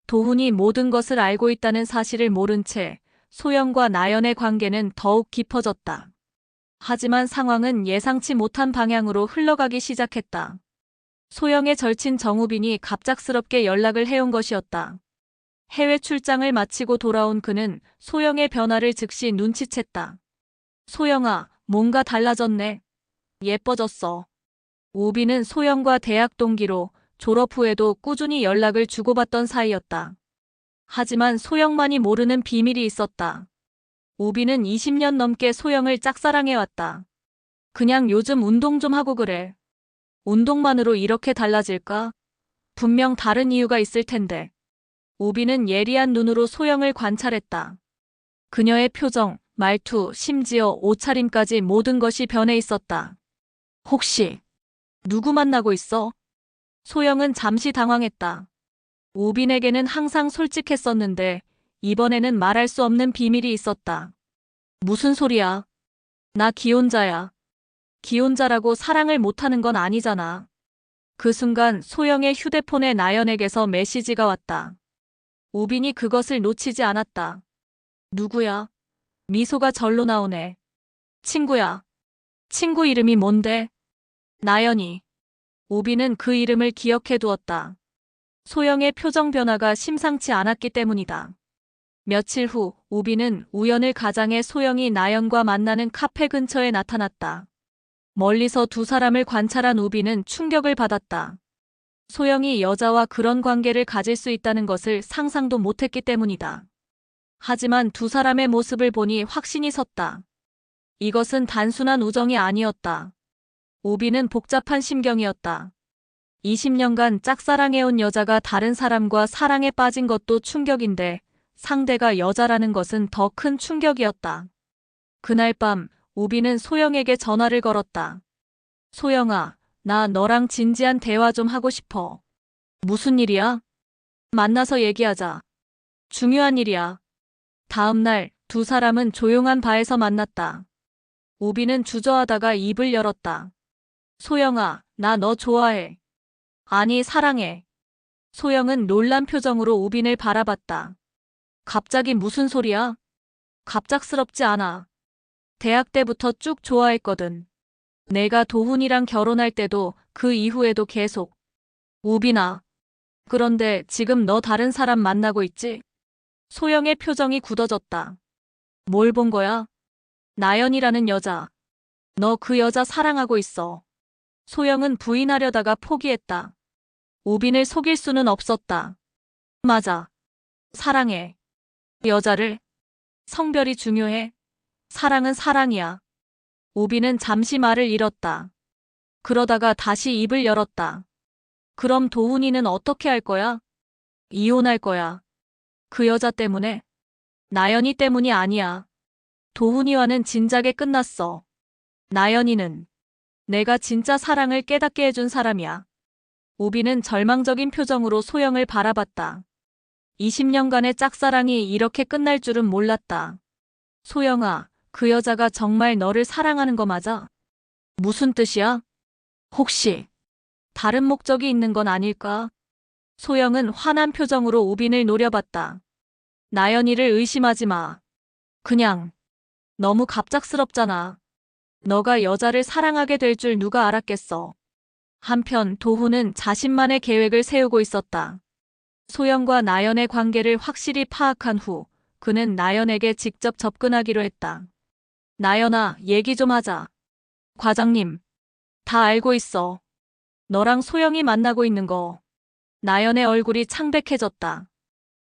도훈이 모든 것을 알고 있다는 사실을 모른 채 소영과 나연의 관계는 더욱 깊어졌다. 하지만 상황은 예상치 못한 방향으로 흘러가기 시작했다. 소영의 절친 정우빈이 갑작스럽게 연락을 해온 것이었다. 해외 출장을 마치고 돌아온 그는 소영의 변화를 즉시 눈치챘다. 소영아, 뭔가 달라졌네. 예뻐졌어. 우빈은 소영과 대학 동기로 졸업 후에도 꾸준히 연락을 주고받던 사이였다. 하지만 소영만이 모르는 비밀이 있었다. 우빈은 20년 넘게 소영을 짝사랑해왔다. 그냥 요즘 운동 좀 하고 그래. 운동만으로 이렇게 달라질까? 분명 다른 이유가 있을 텐데. 우빈은 예리한 눈으로 소영을 관찰했다. 그녀의 표정, 말투, 심지어 옷차림까지 모든 것이 변해 있었다. 혹시 누구 만나고 있어? 소영은 잠시 당황했다. 우빈에게는 항상 솔직했었는데 이번에는 말할 수 없는 비밀이 있었다. 무슨 소리야? 나 기혼자야. 기혼자라고 사랑을 못하는 건 아니잖아. 그 순간 소영의 휴대폰에 나연에게서 메시지가 왔다. 우빈이 그것을 놓치지 않았다. 누구야? 미소가 절로 나오네. 친구야. 친구 이름이 뭔데? 나연이. 우빈은 그 이름을 기억해 두었다. 소영의 표정 변화가 심상치 않았기 때문이다. 며칠 후 우빈은 우연을 가장해 소영이 나연과 만나는 카페 근처에 나타났다. 멀리서 두 사람을 관찰한 우빈은 충격을 받았다. 소영이 여자와 그런 관계를 가질 수 있다는 것을 상상도 못했기 때문이다. 하지만 두 사람의 모습을 보니 확신이 섰다. 이것은 단순한 우정이 아니었다. 우빈은 복잡한 심경이었다. 20년간 짝사랑해온 여자가 다른 사람과 사랑에 빠진 것도 충격인데 상대가 여자라는 것은 더 큰 충격이었다. 그날 밤 우빈은 소영에게 전화를 걸었다. 소영아, 나 너랑 진지한 대화 좀 하고 싶어. 무슨 일이야? 만나서 얘기하자. 중요한 일이야. 다음 날 두 사람은 조용한 바에서 만났다. 우빈은 주저하다가 입을 열었다. 소영아, 나 너 좋아해. 아니, 사랑해. 소영은 놀란 표정으로 우빈을 바라봤다. 갑자기 무슨 소리야? 갑작스럽지 않아. 대학 때부터 쭉 좋아했거든. 내가 도훈이랑 결혼할 때도 그 이후에도 계속. 우빈아. 그런데 지금 너 다른 사람 만나고 있지? 소영의 표정이 굳어졌다. 뭘 본 거야? 나연이라는 여자. 너 그 여자 사랑하고 있어. 소영은 부인하려다가 포기했다. 우빈을 속일 수는 없었다. 맞아. 사랑해. 여자를. 성별이 중요해. 사랑은 사랑이야. 우빈은 잠시 말을 잃었다. 그러다가 다시 입을 열었다. 그럼 도훈이는 어떻게 할 거야? 이혼할 거야. 그 여자 때문에? 나연이 때문이 아니야. 도훈이와는 진작에 끝났어. 나연이는 내가 진짜 사랑을 깨닫게 해준 사람이야. 우빈은 절망적인 표정으로 소영을 바라봤다. 20년간의 짝사랑이 이렇게 끝날 줄은 몰랐다. 소영아, 그 여자가 정말 너를 사랑하는 거 맞아? 무슨 뜻이야? 혹시 다른 목적이 있는 건 아닐까? 소영은 화난 표정으로 우빈을 노려봤다. 나연이를 의심하지 마. 그냥 너무 갑작스럽잖아. 너가 여자를 사랑하게 될 줄 누가 알았겠어. 한편 도훈은 자신만의 계획을 세우고 있었다. 소영과 나연의 관계를 확실히 파악한 후 그는 나연에게 직접 접근하기로 했다. 나연아, 얘기 좀 하자. 과장님, 다 알고 있어. 너랑 소영이 만나고 있는 거. 나연의 얼굴이 창백해졌다.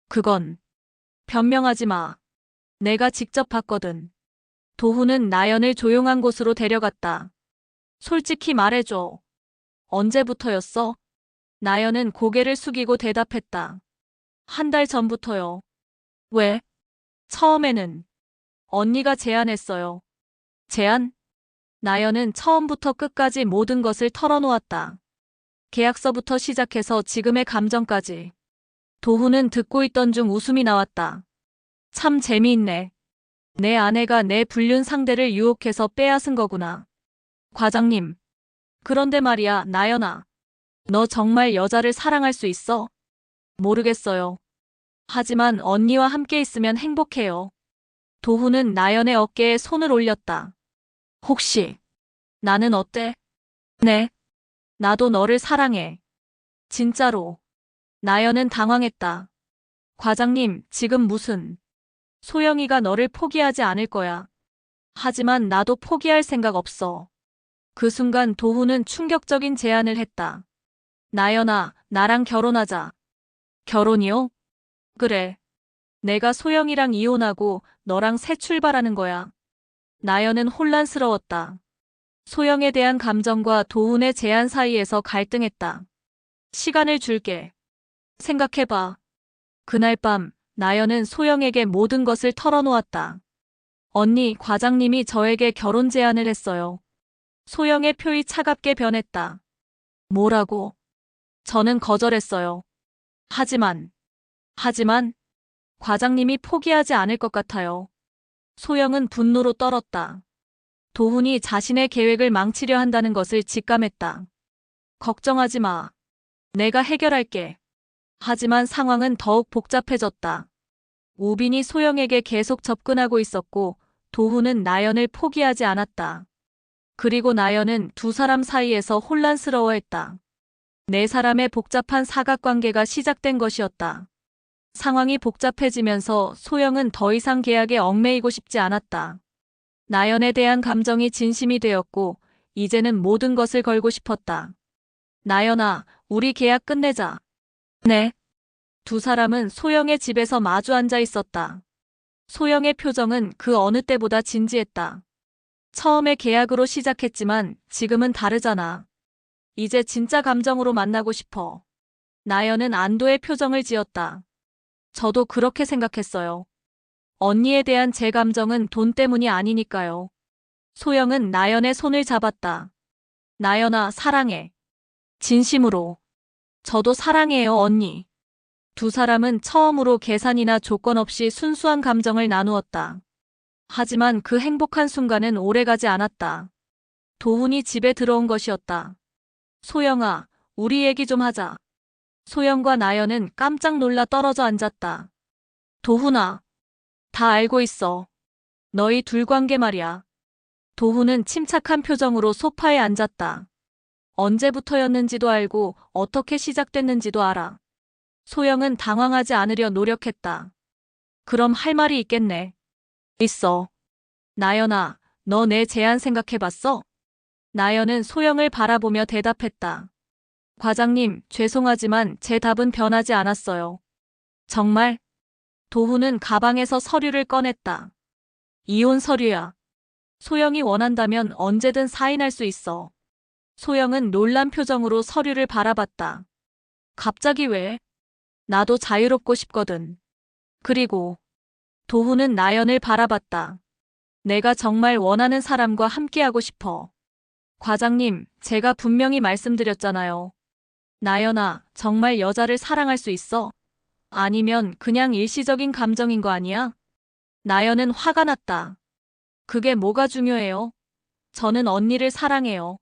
그건 변명하지 마. 내가 직접 봤거든. 도훈은 나연을 조용한 곳으로 데려갔다. 솔직히 말해줘. 언제부터였어? 나연은 고개를 숙이고 대답했다. 한 달 전부터요. 왜? 처음에는 언니가 제안했어요. 제안? 나연은 처음부터 끝까지 모든 것을 털어놓았다. 계약서부터 시작해서 지금의 감정까지. 도훈은 듣고 있던 중 웃음이 나왔다. 참 재미있네. 내 아내가 내 불륜 상대를 유혹해서 빼앗은 거구나. 과장님. 그런데 말이야, 나연아. 너 정말 여자를 사랑할 수 있어? 모르겠어요. 하지만 언니와 함께 있으면 행복해요. 도훈은 나연의 어깨에 손을 올렸다. 혹시 나는 어때? 네. 나도 너를 사랑해. 진짜로. 나연은 당황했다. 과장님, 지금 무슨. 소영이가 너를 포기하지 않을 거야. 하지만 나도 포기할 생각 없어. 그 순간 도훈은 충격적인 제안을 했다. 나연아, 나랑 결혼하자. 결혼이요? 그래. 내가 소영이랑 이혼하고 너랑 새 출발하는 거야. 나연은 혼란스러웠다. 소영에 대한 감정과 도훈의 제안 사이에서 갈등했다. 시간을 줄게. 생각해봐. 그날 밤 나연은 소영에게 모든 것을 털어놓았다. 언니, 과장님이 저에게 결혼 제안을 했어요. 소영의 표이 차갑게 변했다. 뭐라고? 저는 거절했어요. 하지만, 과장님이 포기하지 않을 것 같아요. 소영은 분노로 떨었다. 도훈이 자신의 계획을 망치려 한다는 것을 직감했다. 걱정하지 마. 내가 해결할게. 하지만 상황은 더욱 복잡해졌다. 우빈이 소영에게 계속 접근하고 있었고 도훈은 나연을 포기하지 않았다. 그리고 나연은 두 사람 사이에서 혼란스러워했다. 네 사람의 복잡한 사각관계가 시작된 것이었다. 상황이 복잡해지면서 소영은 더 이상 계약에 얽매이고 싶지 않았다. 나연에 대한 감정이 진심이 되었고 이제는 모든 것을 걸고 싶었다. 나연아, 우리 계약 끝내자. 네. 두 사람은 소영의 집에서 마주 앉아 있었다. 소영의 표정은 그 어느 때보다 진지했다. 처음에 계약으로 시작했지만 지금은 다르잖아. 이제 진짜 감정으로 만나고 싶어. 나연은 안도의 표정을 지었다. 저도 그렇게 생각했어요. 언니에 대한 제 감정은 돈 때문이 아니니까요. 소영은 나연의 손을 잡았다. 나연아, 사랑해. 진심으로. 저도 사랑해요, 언니. 두 사람은 처음으로 계산이나 조건 없이 순수한 감정을 나누었다. 하지만 그 행복한 순간은 오래가지 않았다. 도훈이 집에 들어온 것이었다. 소영아, 우리 얘기 좀 하자. 소영과 나연은 깜짝 놀라 떨어져 앉았다. 도훈아, 다 알고 있어. 너희 둘 관계 말이야. 도훈은 침착한 표정으로 소파에 앉았다. 언제부터였는지도 알고 어떻게 시작됐는지도 알아. 소영은 당황하지 않으려 노력했다. 그럼 할 말이 있겠네. 있어. 나연아, 너 내 제안 생각해봤어? 나연은 소영을 바라보며 대답했다. 과장님, 죄송하지만 제 답은 변하지 않았어요. 정말? 도훈은 가방에서 서류를 꺼냈다. 이혼 서류야. 소영이 원한다면 언제든 사인할 수 있어. 소영은 놀란 표정으로 서류를 바라봤다. 갑자기 왜? 나도 자유롭고 싶거든. 그리고 도훈은 나연을 바라봤다. 내가 정말 원하는 사람과 함께하고 싶어. 과장님, 제가 분명히 말씀드렸잖아요. 나연아, 정말 여자를 사랑할 수 있어? 아니면 그냥 일시적인 감정인 거 아니야? 나연은 화가 났다. 그게 뭐가 중요해요? 저는 언니를 사랑해요.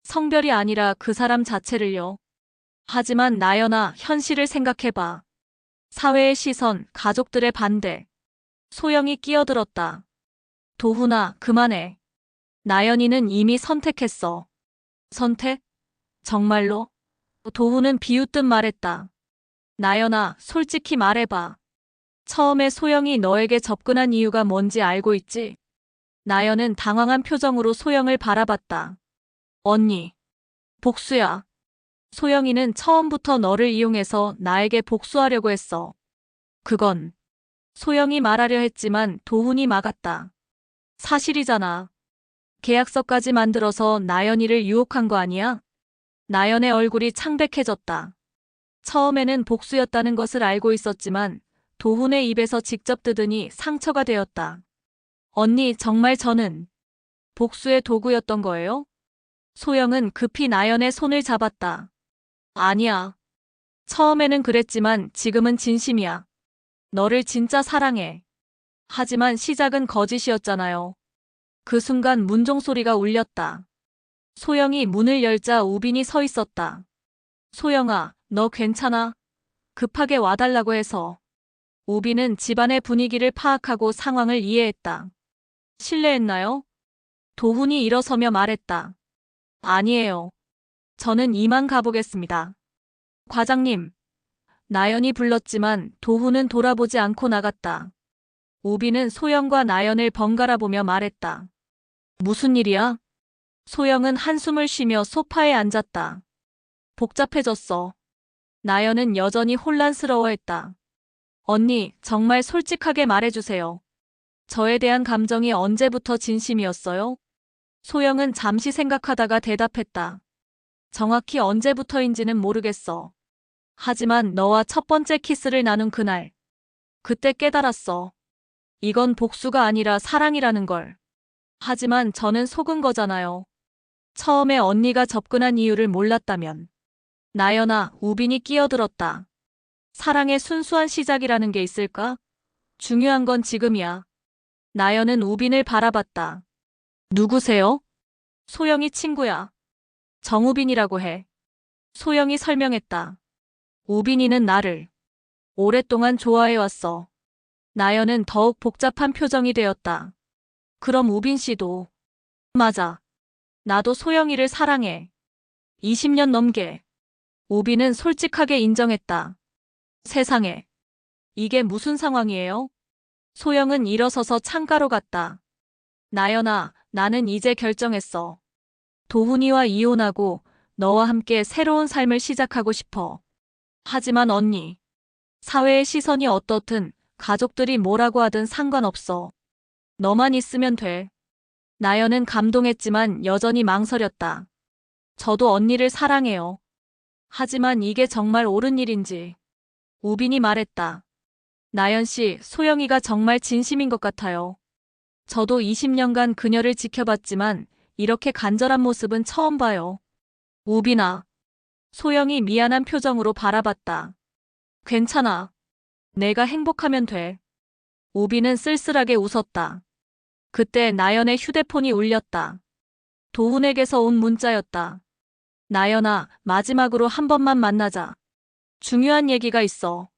성별이 아니라 그 사람 자체를요. 하지만 나연아, 현실을 생각해봐. 사회의 시선, 가족들의 반대. 소영이 끼어들었다. 도훈아, 그만해. 나연이는 이미 선택했어. 선택? 정말로? 도훈은 비웃듯 말했다. 나연아, 솔직히 말해봐. 처음에 소영이 너에게 접근한 이유가 뭔지 알고 있지? 나연은 당황한 표정으로 소영을 바라봤다. 언니, 복수야. 소영이는 처음부터 너를 이용해서 나에게 복수하려고 했어. 그건 소영이 말하려 했지만 도훈이 막았다. 사실이잖아. 계약서까지 만들어서 나연이를 유혹한 거 아니야? 나연의 얼굴이 창백해졌다. 처음에는 복수였다는 것을 알고 있었지만 도훈의 입에서 직접 뜯으니 상처가 되었다. 언니, 정말 저는 복수의 도구였던 거예요? 소영은 급히 나연의 손을 잡았다. 아니야. 처음에는 그랬지만 지금은 진심이야. 너를 진짜 사랑해. 하지만 시작은 거짓이었잖아요. 그 순간 문종 소리가 울렸다. 소영이 문을 열자 우빈이 서 있었다. 소영아, 너 괜찮아? 급하게 와달라고 해서. 우빈은 집안의 분위기를 파악하고 상황을 이해했다. 실례했나요? 도훈이 일어서며 말했다. 아니에요. 저는 이만 가보겠습니다. 과장님. 나연이 불렀지만 도훈은 돌아보지 않고 나갔다. 우빈은 소영과 나연을 번갈아 보며 말했다. 무슨 일이야? 소영은 한숨을 쉬며 소파에 앉았다. 복잡해졌어. 나연은 여전히 혼란스러워했다. 언니, 정말 솔직하게 말해주세요. 저에 대한 감정이 언제부터 진심이었어요? 소영은 잠시 생각하다가 대답했다. 정확히 언제부터인지는 모르겠어. 하지만 너와 첫 번째 키스를 나눈 그날. 그때 깨달았어. 이건 복수가 아니라 사랑이라는 걸. 하지만 저는 속은 거잖아요. 처음에 언니가 접근한 이유를 몰랐다면. 나연아, 우빈이 끼어들었다. 사랑의 순수한 시작이라는 게 있을까? 중요한 건 지금이야. 나연은 우빈을 바라봤다. 누구세요? 소영이 친구야. 정우빈이라고 해. 소영이 설명했다. 우빈이는 나를 오랫동안 좋아해왔어. 나연은 더욱 복잡한 표정이 되었다. 그럼 우빈 씨도. 맞아. 나도 소영이를 사랑해. 20년 넘게. 우빈은 솔직하게 인정했다. 세상에. 이게 무슨 상황이에요? 소영은 일어서서 창가로 갔다. 나연아, 나는 이제 결정했어. 도훈이와 이혼하고 너와 함께 새로운 삶을 시작하고 싶어. 하지만 언니, 사회의 시선이 어떻든 가족들이 뭐라고 하든 상관없어. 너만 있으면 돼. 나연은 감동했지만 여전히 망설였다. 저도 언니를 사랑해요. 하지만 이게 정말 옳은 일인지. 우빈이 말했다. 나연 씨, 소영이가 정말 진심인 것 같아요. 저도 20년간 그녀를 지켜봤지만 이렇게 간절한 모습은 처음 봐요. 우빈아. 소영이 미안한 표정으로 바라봤다. 괜찮아. 내가 행복하면 돼. 우빈은 쓸쓸하게 웃었다. 그때 나연의 휴대폰이 울렸다. 도훈에게서 온 문자였다. 나연아, 마지막으로 한 번만 만나자. 중요한 얘기가 있어.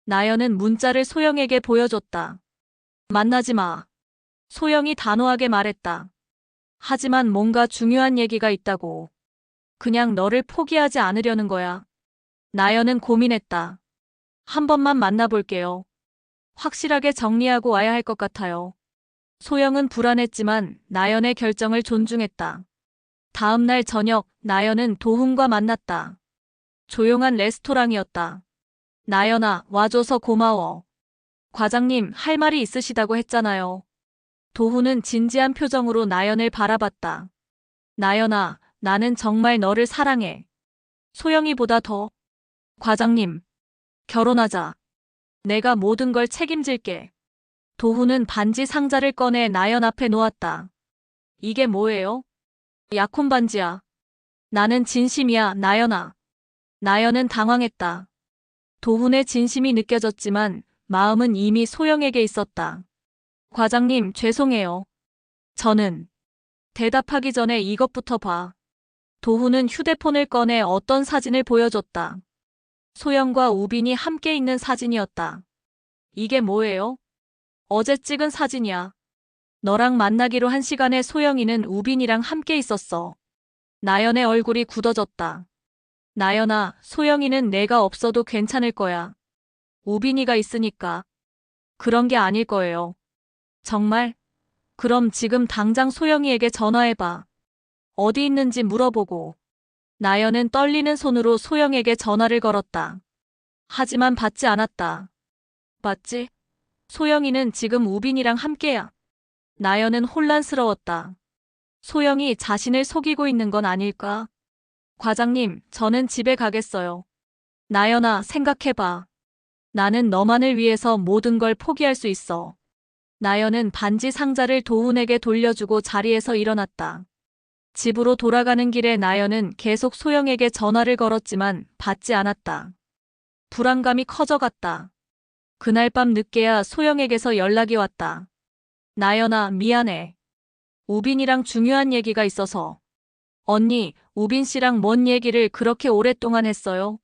나연은 문자를 소영에게 보여줬다. 만나지 마. 소영이 단호하게 말했다. 하지만 뭔가 중요한 얘기가 있다고. 그냥 너를 포기하지 않으려는 거야. 나연은 고민했다. 한 번만 만나볼게요. 확실하게 정리하고 와야 할 것 같아요. 소영은 불안했지만 나연의 결정을 존중했다. 다음 날 저녁, 나연은 도훈과 만났다. 조용한 레스토랑이었다. 나연아, 와줘서 고마워. 과장님, 할 말이 있으시다고 했잖아요. 도훈은 진지한 표정으로 나연을 바라봤다. 나연아, 나는 정말 너를 사랑해. 소영이보다 더. 과장님, 결혼하자. 내가 모든 걸 책임질게. 도훈은 반지 상자를 꺼내 나연 앞에 놓았다. 이게 뭐예요? 약혼 반지야. 나는 진심이야, 나연아. 나연은 당황했다. 도훈의 진심이 느껴졌지만 마음은 이미 소영에게 있었다. 과장님, 죄송해요. 저는. 대답하기 전에 이것부터 봐. 도훈은 휴대폰을 꺼내 어떤 사진을 보여줬다. 소영과 우빈이 함께 있는 사진이었다. 이게 뭐예요? 어제 찍은 사진이야. 너랑 만나기로 한 시간에 소영이는 우빈이랑 함께 있었어. 나연의 얼굴이 굳어졌다. 나연아, 소영이는 내가 없어도 괜찮을 거야. 우빈이가 있으니까. 그런 게 아닐 거예요. 정말? 그럼 지금 당장 소영이에게 전화해봐. 어디 있는지 물어보고. 나연은 떨리는 손으로 소영에게 전화를 걸었다. 하지만 받지 않았다. 받지? 소영이는 지금 우빈이랑 함께야. 나연은 혼란스러웠다. 소영이 자신을 속이고 있는 건 아닐까? 과장님, 저는 집에 가겠어요. 나연아, 생각해봐. 나는 너만을 위해서 모든 걸 포기할 수 있어. 나연은 반지 상자를 도훈에게 돌려주고 자리에서 일어났다. 집으로 돌아가는 길에 나연은 계속 소영에게 전화를 걸었지만 받지 않았다. 불안감이 커져갔다. 그날 밤 늦게야 소영에게서 연락이 왔다. 나연아, 미안해. 우빈이랑 중요한 얘기가 있어서. 언니, 우빈 씨랑 뭔 얘기를 그렇게 오랫동안 했어요?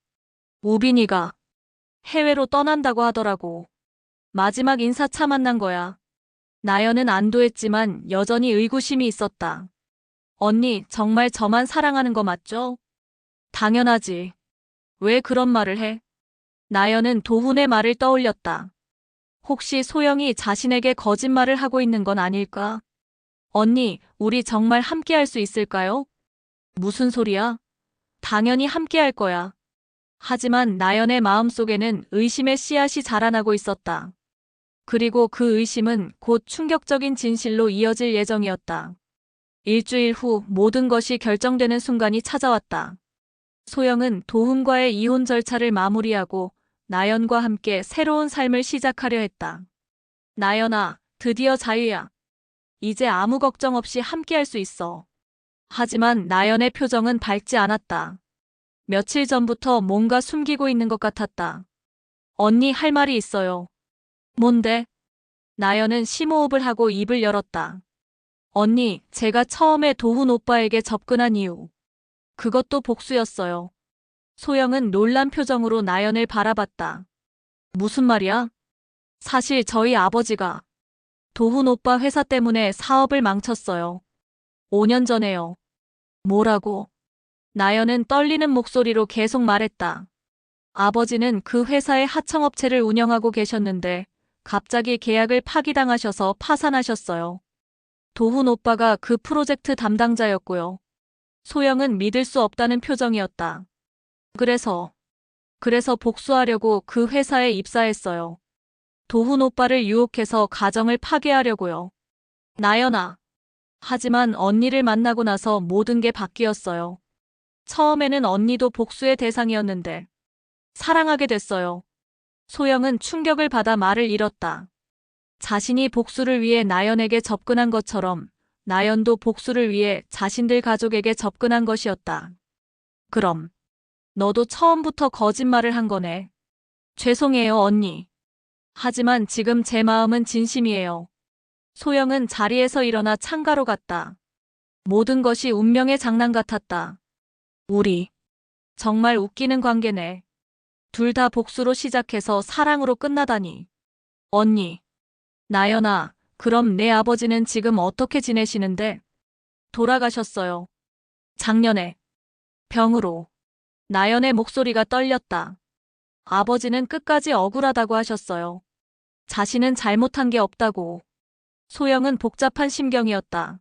우빈이가 해외로 떠난다고 하더라고. 마지막 인사차 만난 거야. 나연은 안도했지만 여전히 의구심이 있었다. 언니, 정말 저만 사랑하는 거 맞죠? 당연하지. 왜 그런 말을 해? 나연은 도훈의 말을 떠올렸다. 혹시 소영이 자신에게 거짓말을 하고 있는 건 아닐까? 언니, 우리 정말 함께 할 수 있을까요? 무슨 소리야? 당연히 함께 할 거야. 하지만 나연의 마음속에는 의심의 씨앗이 자라나고 있었다. 그리고 그 의심은 곧 충격적인 진실로 이어질 예정이었다. 일주일 후 모든 것이 결정되는 순간이 찾아왔다. 소영은 도훈과의 이혼 절차를 마무리하고 나연과 함께 새로운 삶을 시작하려 했다. 나연아, 드디어 자유야. 이제 아무 걱정 없이 함께할 수 있어. 하지만 나연의 표정은 밝지 않았다. 며칠 전부터 뭔가 숨기고 있는 것 같았다. 언니 할 말이 있어요. 뭔데? 나연은 심호흡을 하고 입을 열었다. 언니, 제가 처음에 도훈 오빠에게 접근한 이유. 그것도 복수였어요. 소영은 놀란 표정으로 나연을 바라봤다. 무슨 말이야? 사실 저희 아버지가 도훈 오빠 회사 때문에 사업을 망쳤어요. 5년 전에요. 뭐라고? 나연은 떨리는 목소리로 계속 말했다. 아버지는 그 회사의 하청업체를 운영하고 계셨는데 갑자기 계약을 파기당하셔서 파산하셨어요. 도훈 오빠가 그 프로젝트 담당자였고요. 소영은 믿을 수 없다는 표정이었다. 그래서 복수하려고 그 회사에 입사했어요. 도훈 오빠를 유혹해서 가정을 파괴하려고요. 나연아. 하지만 언니를 만나고 나서 모든 게 바뀌었어요. 처음에는 언니도 복수의 대상이었는데 사랑하게 됐어요. 소영은 충격을 받아 말을 잃었다. 자신이 복수를 위해 나연에게 접근한 것처럼 나연도 복수를 위해 자신들 가족에게 접근한 것이었다. 그럼 너도 처음부터 거짓말을 한 거네. 죄송해요, 언니. 하지만 지금 제 마음은 진심이에요. 소영은 자리에서 일어나 창가로 갔다. 모든 것이 운명의 장난 같았다. 우리 정말 웃기는 관계네. 둘 다 복수로 시작해서 사랑으로 끝나다니. 언니, 나연아, 그럼 내 아버지는 지금 어떻게 지내시는데? 돌아가셨어요. 작년에 병으로. 나연의 목소리가 떨렸다. 아버지는 끝까지 억울하다고 하셨어요. 자신은 잘못한 게 없다고. 소영은 복잡한 심경이었다.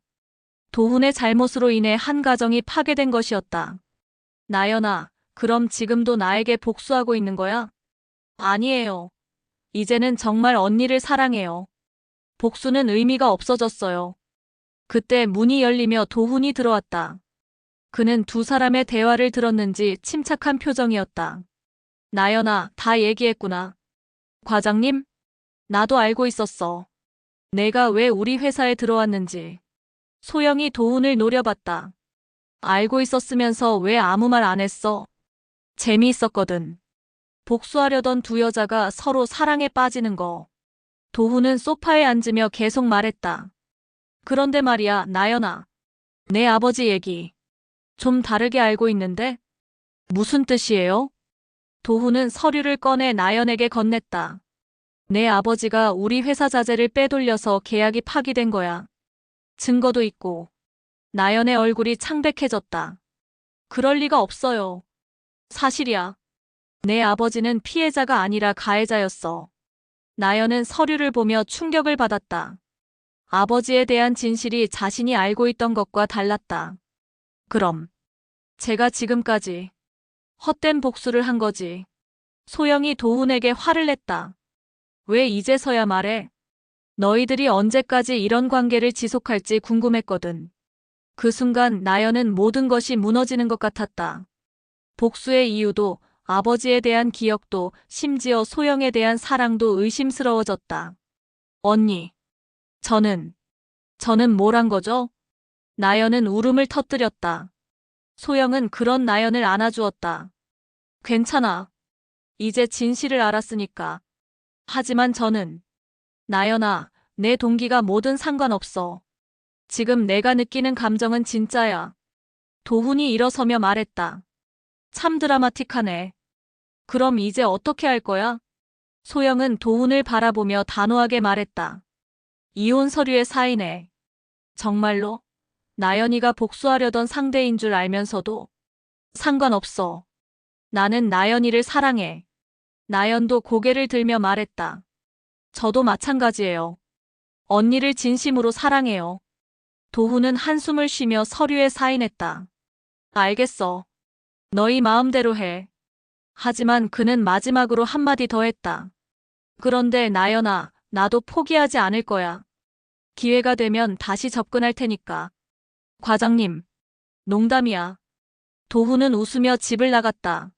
도훈의 잘못으로 인해 한 가정이 파괴된 것이었다. 나연아, 그럼 지금도 나에게 복수하고 있는 거야? 아니에요. 이제는 정말 언니를 사랑해요. 복수는 의미가 없어졌어요. 그때 문이 열리며 도훈이 들어왔다. 그는 두 사람의 대화를 들었는지 침착한 표정이었다. 나연아, 다 얘기했구나. 과장님? 나도 알고 있었어. 내가 왜 우리 회사에 들어왔는지. 소영이 도훈을 노려봤다. 알고 있었으면서 왜 아무 말 안 했어? 재미있었거든. 복수하려던 두 여자가 서로 사랑에 빠지는 거. 도훈은 소파에 앉으며 계속 말했다. 그런데 말이야, 나연아. 내 아버지 얘기. 좀 다르게 알고 있는데? 무슨 뜻이에요? 도훈은 서류를 꺼내 나연에게 건넸다. 내 아버지가 우리 회사 자재를 빼돌려서 계약이 파기된 거야. 증거도 있고. 나연의 얼굴이 창백해졌다. 그럴 리가 없어요. 사실이야. 내 아버지는 피해자가 아니라 가해자였어. 나연은 서류를 보며 충격을 받았다. 아버지에 대한 진실이 자신이 알고 있던 것과 달랐다. 그럼 제가 지금까지 헛된 복수를 한 거지. 소영이 도훈에게 화를 냈다. 왜 이제서야 말해? 너희들이 언제까지 이런 관계를 지속할지 궁금했거든. 그 순간 나연은 모든 것이 무너지는 것 같았다. 복수의 이유도 아버지에 대한 기억도 심지어 소영에 대한 사랑도 의심스러워졌다. 언니, 저는 뭘 한 거죠? 나연은 울음을 터뜨렸다. 소영은 그런 나연을 안아주었다. 괜찮아. 이제 진실을 알았으니까. 하지만 저는 나연아, 내 동기가 뭐든 상관없어. 지금 내가 느끼는 감정은 진짜야. 도훈이 일어서며 말했다. 참 드라마틱하네. 그럼 이제 어떻게 할 거야? 소영은 도훈을 바라보며 단호하게 말했다. 이혼 서류에 사인해. 정말로? 나연이가 복수하려던 상대인 줄 알면서도 상관없어. 나는 나연이를 사랑해. 나연도 고개를 들며 말했다. 저도 마찬가지예요. 언니를 진심으로 사랑해요. 도훈은 한숨을 쉬며 서류에 사인했다. 알겠어. 너희 마음대로 해. 하지만 그는 마지막으로 한마디 더 했다. 그런데 나연아, 나도 포기하지 않을 거야. 기회가 되면 다시 접근할 테니까. 과장님, 농담이야. 도훈은 웃으며 집을 나갔다.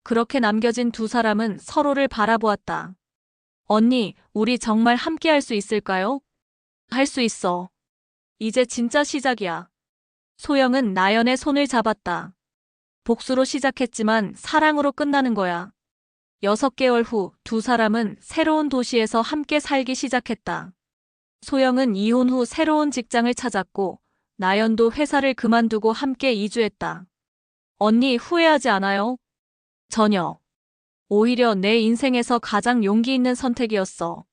그렇게 남겨진 두 사람은 서로를 바라보았다. 언니, 우리 정말 함께 할 수 있을까요? 할 수 있어. 이제 진짜 시작이야. 소영은 나연의 손을 잡았다. 복수로 시작했지만 사랑으로 끝나는 거야. 6개월 후 두 사람은 새로운 도시에서 함께 살기 시작했다. 소영은 이혼 후 새로운 직장을 찾았고, 나연도 회사를 그만두고 함께 이주했다. 언니 후회하지 않아요? 전혀. 오히려 내 인생에서 가장 용기 있는 선택이었어.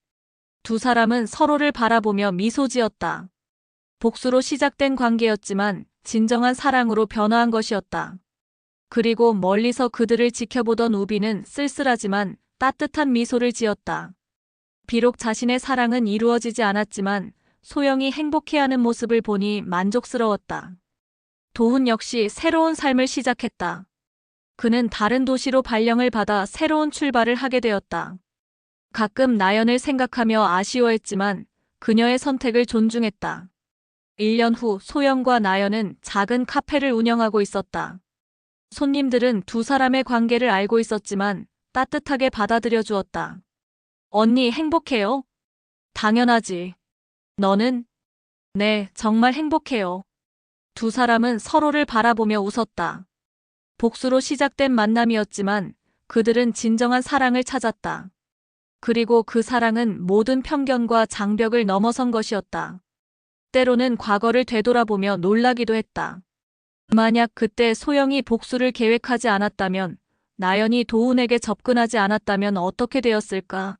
두 사람은 서로를 바라보며 미소 지었다. 복수로 시작된 관계였지만 진정한 사랑으로 변화한 것이었다. 그리고 멀리서 그들을 지켜보던 우비는 쓸쓸하지만 따뜻한 미소를 지었다. 비록 자신의 사랑은 이루어지지 않았지만 소영이 행복해하는 모습을 보니 만족스러웠다. 도훈 역시 새로운 삶을 시작했다. 그는 다른 도시로 발령을 받아 새로운 출발을 하게 되었다. 가끔 나연을 생각하며 아쉬워했지만 그녀의 선택을 존중했다. 1년 후 소영과 나연은 작은 카페를 운영하고 있었다. 손님들은 두 사람의 관계를 알고 있었지만 따뜻하게 받아들여 주었다. 언니 행복해요? 당연하지. 너는? 네, 정말 행복해요. 두 사람은 서로를 바라보며 웃었다. 복수로 시작된 만남이었지만 그들은 진정한 사랑을 찾았다. 그리고 그 사랑은 모든 편견과 장벽을 넘어선 것이었다. 때로는 과거를 되돌아보며 놀라기도 했다. 만약 그때 소영이 복수를 계획하지 않았다면, 나연이 도훈에게 접근하지 않았다면 어떻게 되었을까?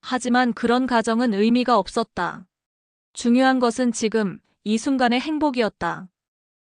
하지만 그런 가정은 의미가 없었다. 중요한 것은 지금, 이 순간의 행복이었다.